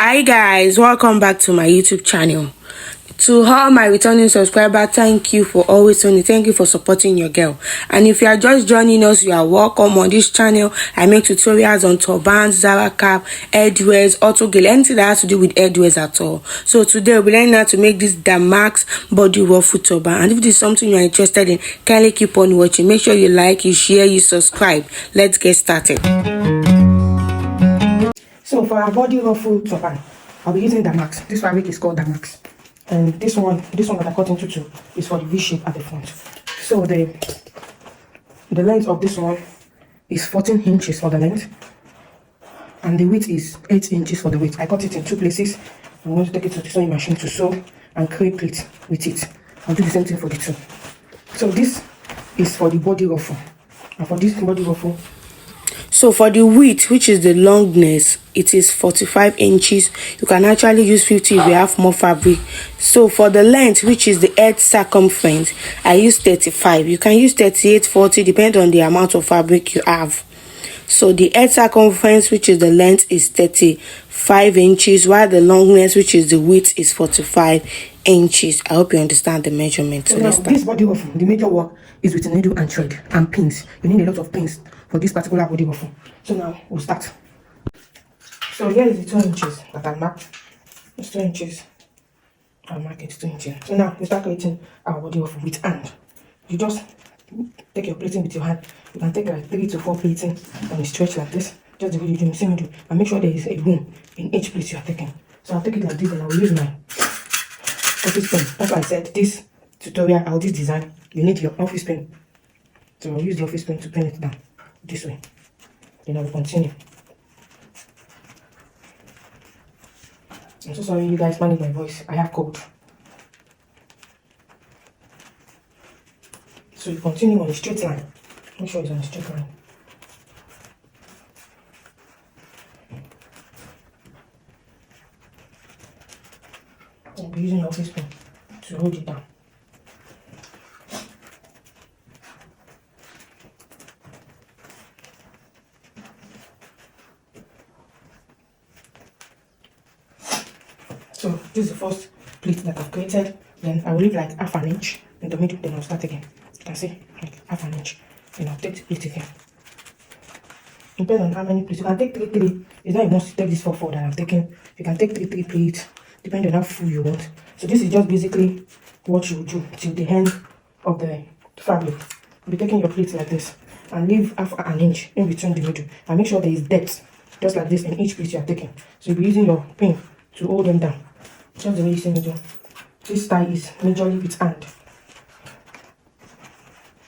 Hi guys, welcome back to my YouTube channel. To all my returning subscribers, thank you for always tuning. Thank you for supporting your girl. And if you are just joining us, you are welcome on this channel. I make tutorials on turbans, Zara cap, headwears, auto gale, anything that has to do with headwears at all. So today we'll learn how to make this Damask body ruffle turban. And if this is something you are interested in, kindly keep on watching. Make sure you like, you share, you subscribe. Let's get started. So for our body ruffle turban, I'll be using Damask. This fabric is called Damask. And this one that I cut into two is for the V shape at the front. So the length of this one is 14 inches for the length. And the width is 8 inches for the width. I cut it in two places. I'm going to take it to the sewing machine to sew and create pleats with it. I'll do the same thing for the two. So this is for the body ruffle. And for this body ruffle, so for the width, which is the longness, it is 45 inches. You can actually use 50 if you have more fabric. So for the length, which is the head circumference, I use 35. You can use 38, 40, depending on the amount of fabric you have. So the head circumference, which is the length, is 35 inches, while the longness, which is the width, is 45 inches. I hope you understand the measurement. So let's start. This body ruffle, the major work is with a needle and thread and pins. You need a lot of pins for this particular body ruffle. So now we'll start. So here is the 2 inches that I marked. It's 2 inches. I'll mark it 2 inches. So now we start creating our body ruffle with hand. You just take your plating with your hand. You can take like 3 to 4 plating and stretch like this. Just the way you do, same way you do. And make sure there is a room in each place you are taking. So I'll take it like this and I will use my office pen. That's why I said this tutorial or this design, you need your office pen. So I'll use the office pen to pen it down this way. Then I will continue. I'm so sorry you guys manage my voice. I have cold. So you continue on a straight line. Make sure it's on a straight line. I'll be using your office pen to hold it down. So this is the first pleat that I've created. Then I will leave like half an inch in the middle. Then I'll start again. You can see like half an inch. Then I'll take the pleat again. Depending on how many pleats. You can take 3. It's not enough to take this 4 that I've taken. You can take 3 pleats depending on how full you want. So this is just basically what you do till the end of the fabric. You'll be taking your pleats like this and leave half an inch in between the middle. And make sure there is depth just like this in each pleat you are taking. So you'll be using your pin to hold them down. Just the way you see me do. This style is majorly with hand.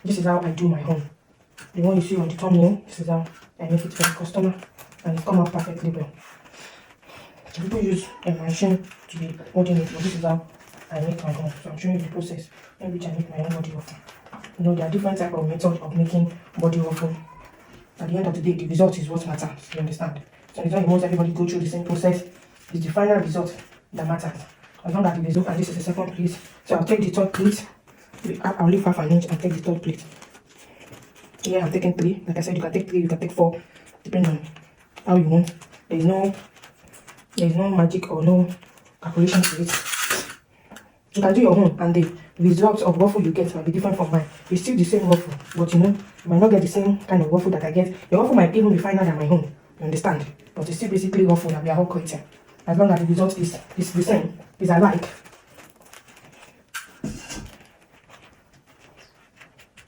This is how I do my own. The one you see on the thumbnail, this is how I make it for the customer, and it comes out perfectly well. So people use a machine to be holding it, but this is how I make my own. So I'm showing you the process in which I make my own body ruffle. You know, there are different types of methods of making body ruffle. At the end of the day, the result is what matters. You understand? So it's not most everybody go through the same process. It's the final result that matters. As long as the result, and this is the second plate. So I'll take the third plate. I'll leave half an inch and take the third plate. Here I'm taking 3. Like I said, you can take 3, you can take 4, depending on how you want. There is no magic or no calculation to it. You can do your own, and the results of ruffle you get might be different from mine. It's still the same ruffle, but you know, you might not get the same kind of ruffle that I get. Your ruffle might even be finer than my own. You understand? But it's still basically ruffle that we are all creating. As long as the result is the same, is alike.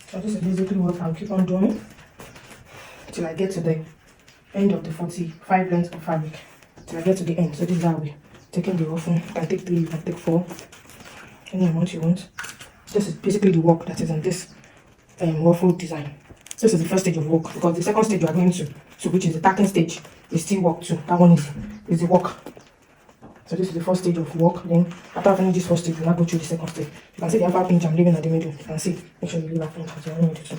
So this is basically what I'll keep on doing till I get to the end of the 45 length of fabric. Till I get to the end. So this is how we're taking the ruffle. You can take 3, you can take 4. Any amount you want. This is basically the work that is in this ruffle design. This is the first stage of work, because the second stage you are going to, which is the tacking stage, is still work too. That one is the work. So this is the first stage of work. Then after I finish this first stage, we'll now go through the second stage. You can see the half pinch I'm leaving at the middle. You can see. Make sure you leave half pinch at the middle too.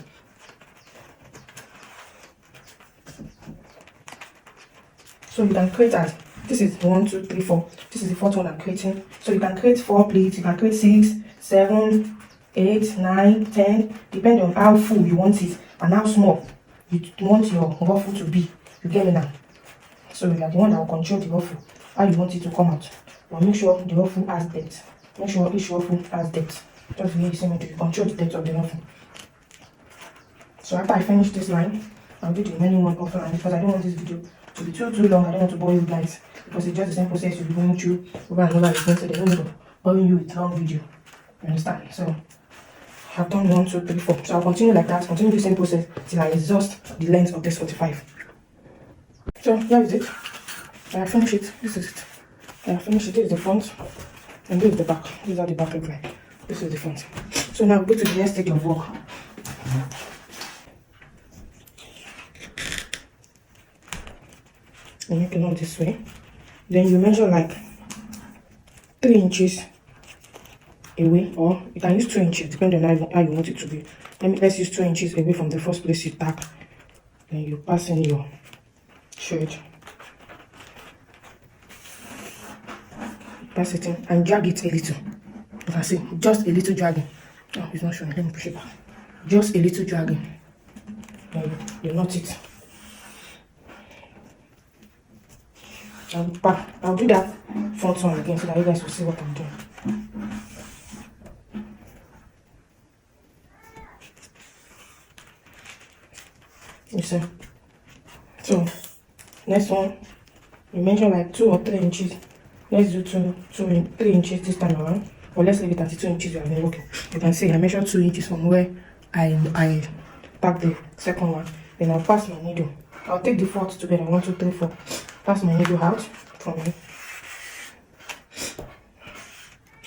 So you can create as this is 1, 2, 3, 4. This is the fourth one I'm creating. So you can create 4 pleats. You can create 6, 7, 8, 9, 10. Depending on how full you want it and how small you want your ruffle to be. You get me now? So you are the one that will control the ruffle. how you want it to come out. But make sure the ruffle has depth. Make sure each ruffle has depth. Just the way you see me do, you control the depth of the ruffle. So after I finish this line, I'll do the remaining one offline because I don't want this video to be too long. I don't want to bore you guys because it's just the same process you'll be going through over and over again. So there's no need of boring you with long video. You understand? So I've done 1, 2, 3, 4. So I'll continue like that, continue the same process till I exhaust the length of this 45. So here is it. I have finished it. This is it. I have finished it. This is the front and this is the back. This is how the back looks like. This is the front. So now go to the next stage of work. And you can on this way. Then you measure like 3 inches away, or you can use 2 inches depending on how you want it to be. Let's use 2 inches away from the first place you tack. Then you pass in your thread. Pass it in and drag it a little. You can see just a little dragging. Oh, it's not showing. Let me push it back. Just a little dragging. Then you knot it. I'll do that front one again so that you guys will see what I'm doing. You see? So next one, you measure like 2 or 3 inches. Let's do 3 inches this time around, or let's leave it at 2 inches. We have been working. You can see I measured 2 inches from where I tack the second one. Then I'll pass my needle. I'll take the fourth together. 1, 2, 3, 4. Pass my needle out from here.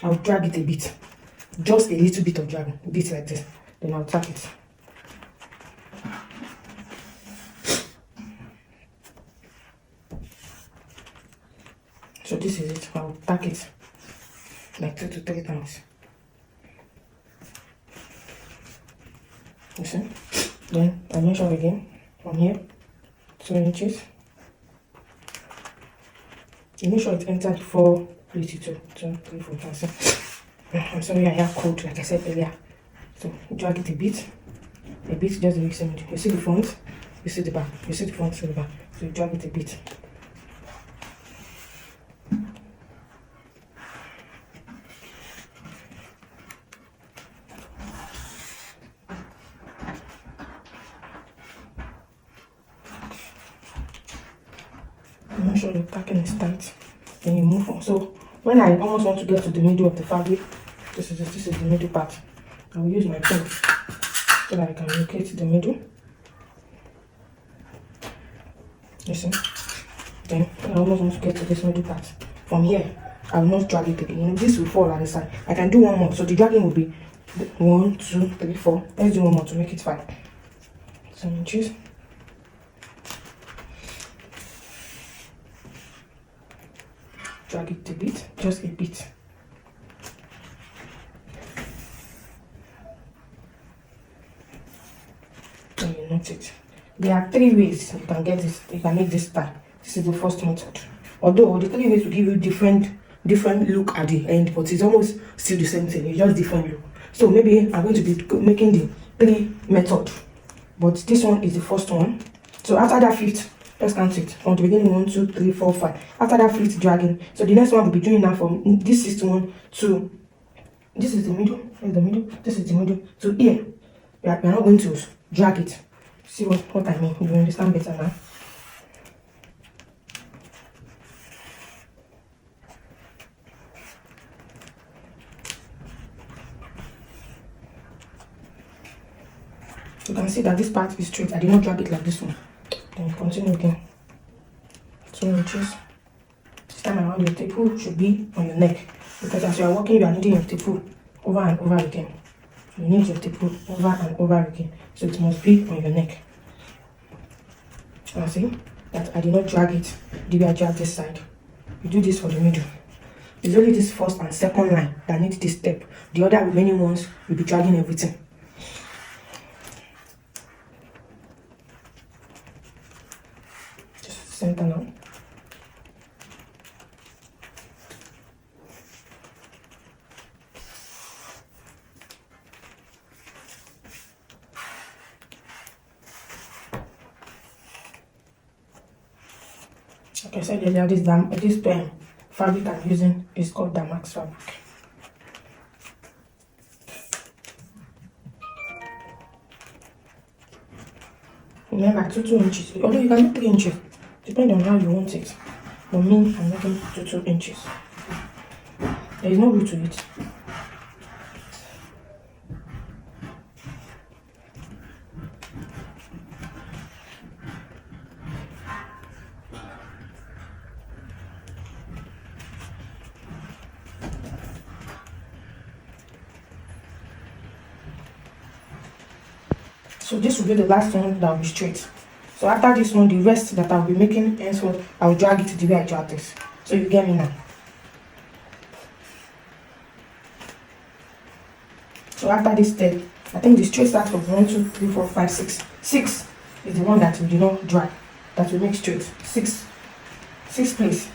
I'll drag it a bit. Just a little bit of dragging. A bit like this. Then I'll tack it. So this is it. I'll tack it like 2 to 3 times. You see? Then I measure again from here. 2 inches. You make sure it entered 482, 2, 3, 4, 5. I'm sorry I have cold, like I said earlier. So drag it a bit, just the way you see me. You see the front, you see the back, you see the front, you see the back. So you drag it a bit. Make sure your tacking is tight. Then you move on. So when I almost want to get to the middle of the fabric, this is the middle part. I will use my pen so that I can locate the middle. Listen. Then when I almost want to get to this middle part, from here I will not drag it again. You know, this will fall at the side. I can do one more. So the dragging will be 1, 2, 3, 4. Let's do one more to make it 5. 7 inches. Drag it a bit, just a bit. And you knot it. There are 3 ways you can get this. You can make this tie. This is the first method. Although the 3 ways will give you different look at the end, but it's almost still the same thing. It's just different look. So maybe I'm going to be making the 3 method, but this one is the first one. So after that 5th. Let's count it from the beginning. 1, 2, 3, 4, 5. After that 5th dragging, so the next one will be doing now from this 6th one to this is the middle. Here's the middle. This is the middle to here. We are not going to drag it. See what I mean? You understand better now. You can see that this part is straight. I did not drag it like this one. Then continue again. 2 inches. This time around, your tape should be on your neck, because as you are walking, you are needing your tape over and over again. So you need your tape over and over again. So it must be on your neck. You see that I did not drag it the way I drag this side. You do this for the middle. It's only this first and second line that needs this step. The other remaining ones will be dragging everything. Center now. Like I said earlier, this fabric I'm using is called Damask fabric. Remember 2 inches, although you can make 3 inches, depending on how you want it. For me, I'm making 2 inches. There is no root to it. So this will be the last one that will be straight. So after this one, the rest that I'll be making henceforth, I'll drag it the way I drag this. So you get me now. So after this step, I think the straight starts from 1, 2, 3, 4, 5, 6. 6 is the one that we do not drag, that we make straight. 6 place.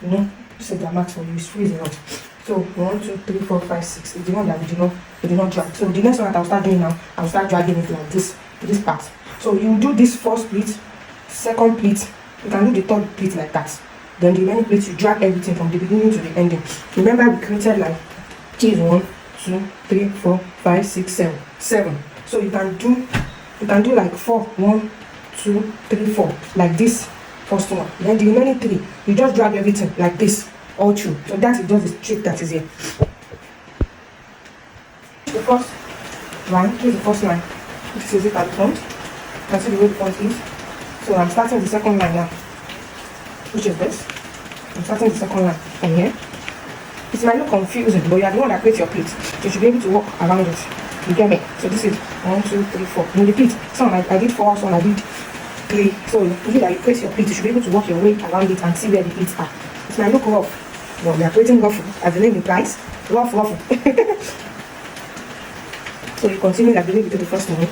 You know, this is the max for you, it's freezing a lot. So 1, 2, 3, 4, 5, 6 is the one that we do not drag. So the next one that I'll start doing now, I'll start dragging it like this part. So you do this first pleat, second pleat, you can do the third pleat like that. Then the remaining pleats you drag everything from the beginning to the ending. Remember we created like 1, 2, 3, 4, 5, 6, 7. So you can do like 4, 1, 2, 3, 4, like this first one. Then the remaining 3, you just drag everything like this all through. So that is just the trick that is here. The first line, this is the first line. This is it at the front. You can see the way the front is. So I'm starting the second line now, which is this. I'm starting the second line from here. It might look confusing, but you are the one that creates your pleat. So you should be able to walk around it. You get me? So this is 1, 2, 3, 4. In the pleat, some I did 4, some I did 3. So you that you create your pleat, you should be able to walk your way around it and see where the pleats are. It might look rough, but we are creating ruffle, as the name implies. Ruffle. So you continue like the way we did the first one.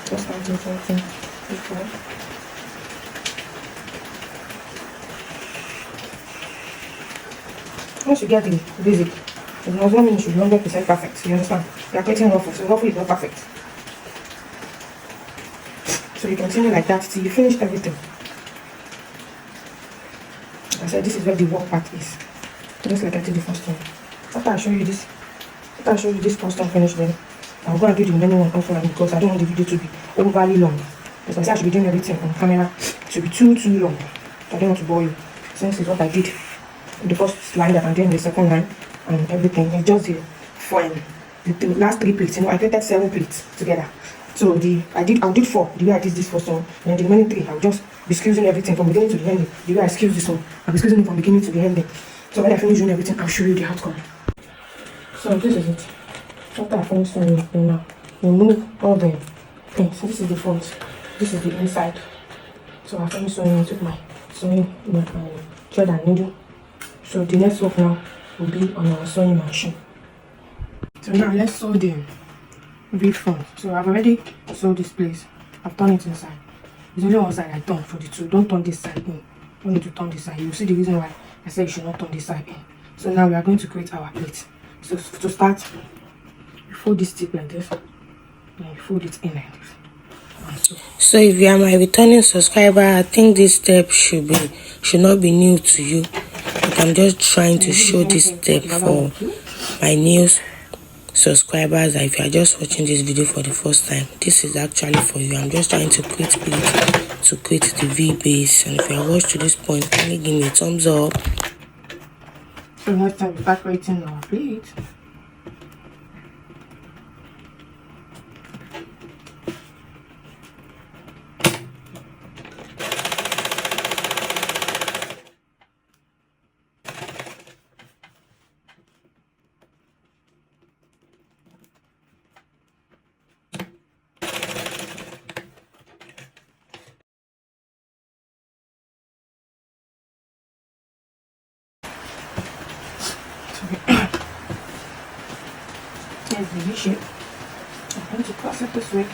Just 1, 2, 3, 4. Once you get the basic, it does not mean you should be 100% perfect. You understand? You are creating ruffle, so ruffle is not perfect. So you continue like that till you finish everything. Like I said, this is where the work part is. Just like I did the first one. After I show you this first one finished, then I'll go and do the remaining one offline because I don't want the video to be overly long. Because I said I should be doing everything on camera. It should be too long. I don't want to bore you. Since it's what I did the first line that I'm doing, the second line and everything. It's just the last 3 pleats. You know, I created 7 pleats together. So I did 4 the way I did this first one, and the remaining 3 I'll just be squeezing everything from beginning to the ending. The way I squeeze this one, I'll be squeezing it from beginning to the ending. So when I finish doing everything, I'll show you the outcome. So this is it. After I finish doing it, then now remove all the things. So this is the front, this is the inside. So I finished sewing it with my sewing thread and needle. So the next work now will be on our sewing machine. So now let's sew the V front. So I've already sewed this place. I've turned it inside. There's only one side I turn for the 2. Don't turn this side in. You need to turn this side. You'll see the reason why I said you should not turn this side in. So now we are going to create our plate. So to start, you fold this tip like this. Then you fold it in like this. So if you are my returning subscriber, I think this step should not be new to you. Like I'm just trying to show this step for my new subscribers. If you are just watching this video for the first time, this is actually for you. I'm just trying to create plate to create the V base, and if you have watched to this point, kindly give me a thumbs up. So next time we start creating our plate. Here's the V shape. I'm going to cross it this way.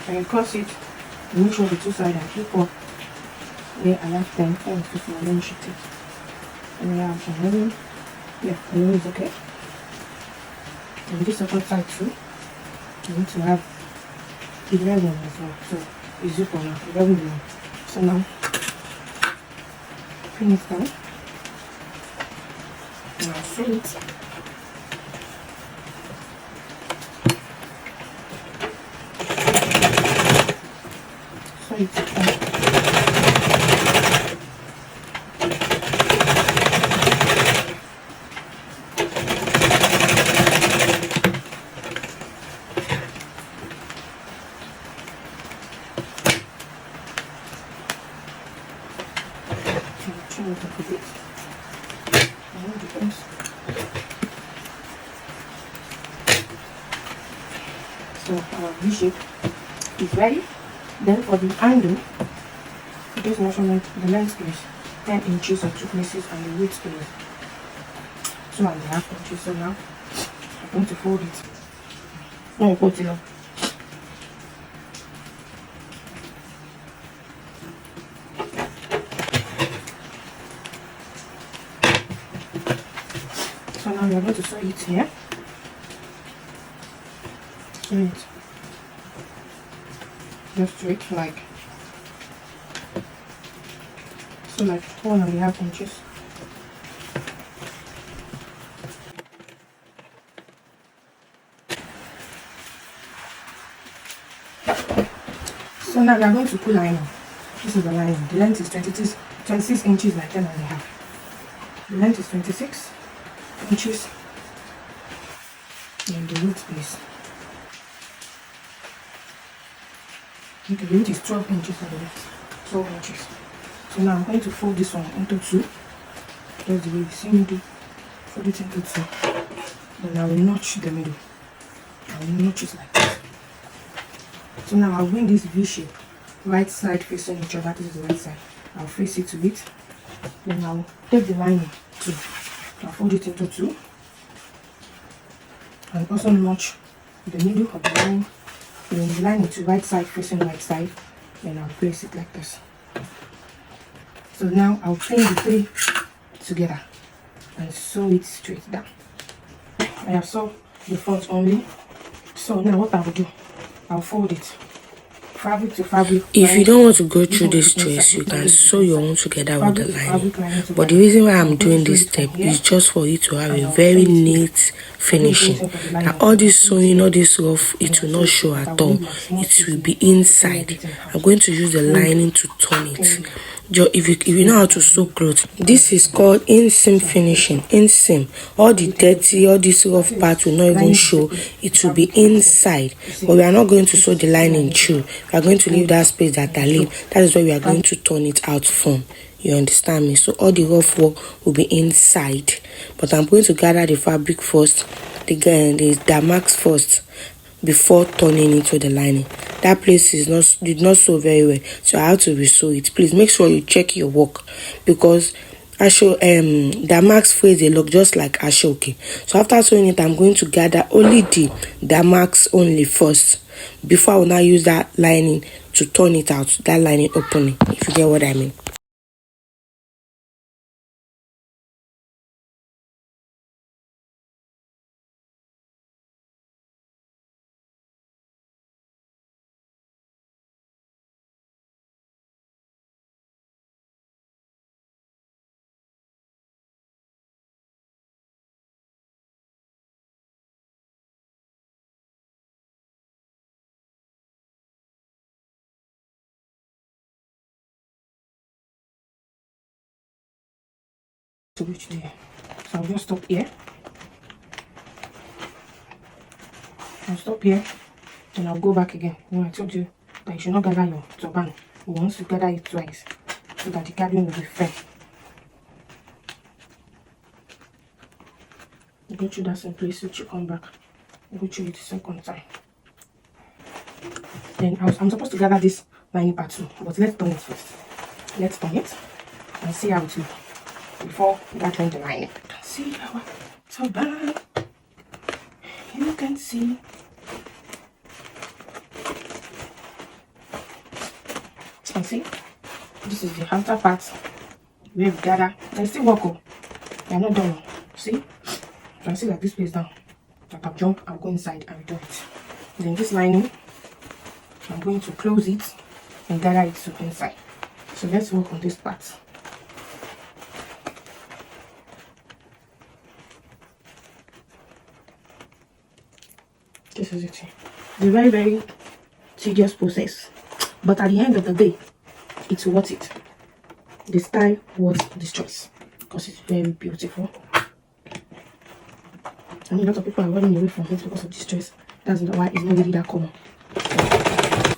I can cross it, make sure the 2 sides are equal. There I have 10, and 15, and then shift it. And we have 11. Yeah, 11 is okay. And this other side too, you need to have 11 as well. So it's equal now, 11. So now pin it down. Now sew it. Sew it down. So our V shape is ready. Then for the handle, this measurement, the length is 10 inches or 2 places, and the width is 2.5 inches. So now I'm going to fold it. No, put it up. So now we are going to sew it here. Sew it just straight, like 1.5 inches. So now we are going to pull lining. This is the lining. The length is 26 inches by 10.5. The length is 26 inches, and the width is, okay, the width is 12 inches for the width, 12 inches. So now I'm going to fold this one into 2. That's the way you see me do. Fold it into 2. Then I will notch the middle. I will notch it like this. So now I'll bring this V shape, right side facing each other. This is the right side. I'll face it to it. Then I'll take the lining too. I'll fold it into 2. And also notch the middle of the line. Then the lining to right side facing right side. Then I'll place it like this. So now I'll pin the 3 together and sew it straight down. I have sewn the front only. So now what I will do, I'll fold it fabric to fabric. If you don't want to go through this stress, you can sew your own together with the lining. But the reason why I'm doing this step is just for you to have a very neat finishing. Now all this sewing, all this rough, it will not show at all. It will be inside. I'm going to use the lining to turn it. If you know how to sew clothes, this is called inseam finishing. Inseam, all the dirty, all this rough part will not even show. It will be inside. But we are not going to sew the lining through. We are going to leave that space that I leave. That is where we are going to turn it out from. You understand me? So all the rough work will be inside. But I'm going to gather the fabric first, the damask first, before turning into the lining. That place did not sew very well, so I have to resew it. Please make sure you check your work, because damask phrase a look just like ashoke. So after sewing it, I'm going to gather only the damask only first, before I will now use that lining to turn it out, that lining opening, if you get what I mean. To reach there. So I'll just stop here. I'll stop here. Then I'll go back again. You know, I told you that you should not gather your turban once, you gather it twice, so that the gathering will be fair. You go through that same place, which you come back, you go through it the second time. Then I'm supposed to gather this lining part too, but let's turn it first. Let's turn it and see how it looks before gathering the lining. You can see our turban. You can see. And see, this is the outer part where we gather. Let's still walk up. We are not done. See, you can see that this place down. tap tap jump, I'll go inside and do it. Then this lining, I'm going to close it and gather it to inside. So let's work on this part. This is it. It's a very, very tedious process, but at the end of the day, it's worth it. The style worth this choice because it's very beautiful. And a lot of people are running away from it because of this choice. That's why it's not really that common.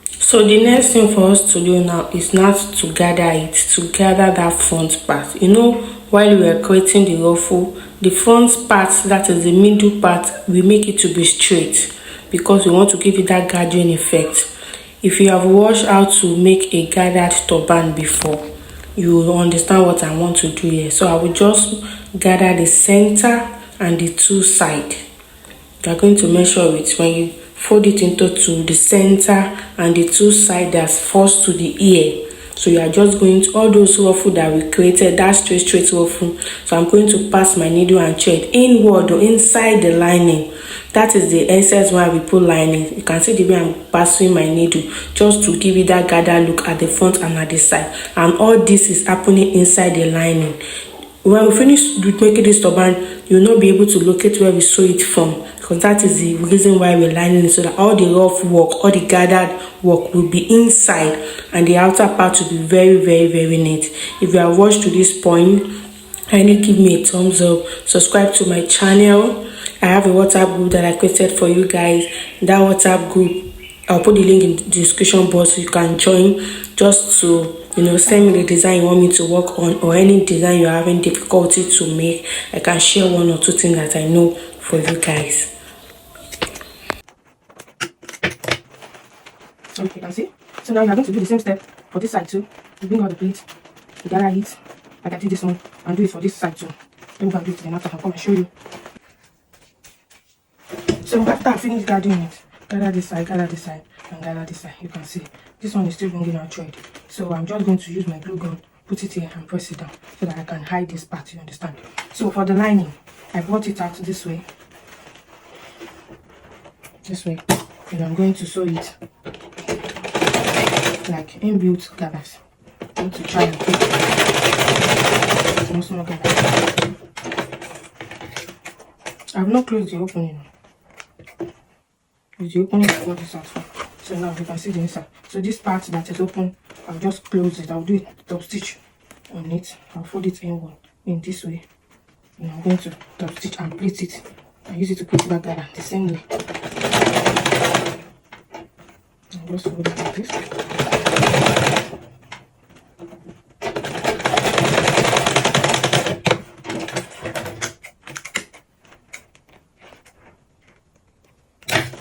So the next thing for us to do now is not to gather it, to gather that front part. You know, while we are creating the ruffle, the front part, that is the middle part, we make it to be straight because we want to give it that gathering effect. If you have watched how to make a gathered turban before, you will understand what I want to do here. So I will just gather the center and the two sides. You are going to measure it when you fold it into two, the center and the two sides that's forced to the ear. So you are just going to all those ruffles that we created, that straight ruffle. So I'm going to pass my needle and thread inward or inside the lining. That is the essence why we put lining. You can see the way I'm passing my needle just to give it that gather look at the front and at the side. And all this is happening inside the lining. When we finish making this turban, you will not be able to locate where we sew it from, because that is the reason why we're lining it, so that all the rough work, all the gathered work will be inside and the outer part will be very, very, very neat. If you have watched to this point, kindly give me a thumbs up, subscribe to my channel. I have a WhatsApp group that I created for you guys. That WhatsApp group, I'll put the link in the description box so you can join, just to send me the design you want me to work on, or any design you're having difficulty to make. I can share one or two things that I know for you guys. So you can see. So now you're going to do the same step for this side too. You bring out the plate, you gather it, like I did this one, and do it for this side too. Then we can do it then after I come and show you. So after I finish gathering it, gather this side, and gather this side. You can see this one is still bringing out thread. So I'm just going to use my glue gun, put it here and press it down so that I can hide this part, you understand? So for the lining, I brought it out this way. And I'm going to sew it like inbuilt gathers. I'm going to try and put small gathers. I've not closed the opening. It's the opening I got this out for. So now you can see the inside. So this part that is open, I'll just close it. I'll do it top stitch on it. I'll fold it inward in this way. And I'm going to top stitch and plait it. I use it to put back gather the same way. And just fold it like this.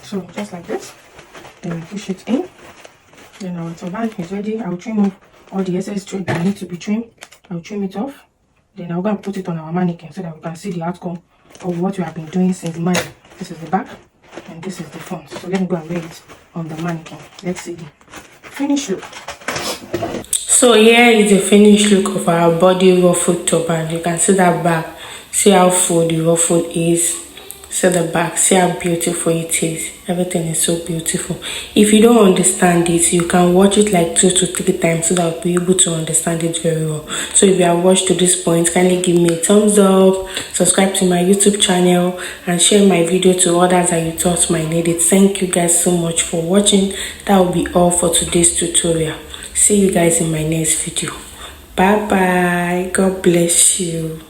So just like this. Then I push it in. Then our turban is ready. I'll trim off all the excess thread that need to be trimmed. I'll trim it off. Then I'll go and put it on our mannequin so that we can see the outcome of what we have been doing since May. This is the back and this is the front. So let me go and wear it on the mannequin. Let's see the finished look. So here is the finished look of our body ruffled turban. You can see that back. See how full the ruffle is. See the back, see how beautiful it is. Everything is so beautiful. If you don't understand it, you can watch it like 2 to 3 times so that you'll be able to understand it very well. So if you have watched to this point, kindly give me a thumbs up, subscribe to my YouTube channel, and share my video to others that you thought might need it. Thank you guys so much for watching. That will be all for today's tutorial. See you guys in my next video. Bye bye. God bless you.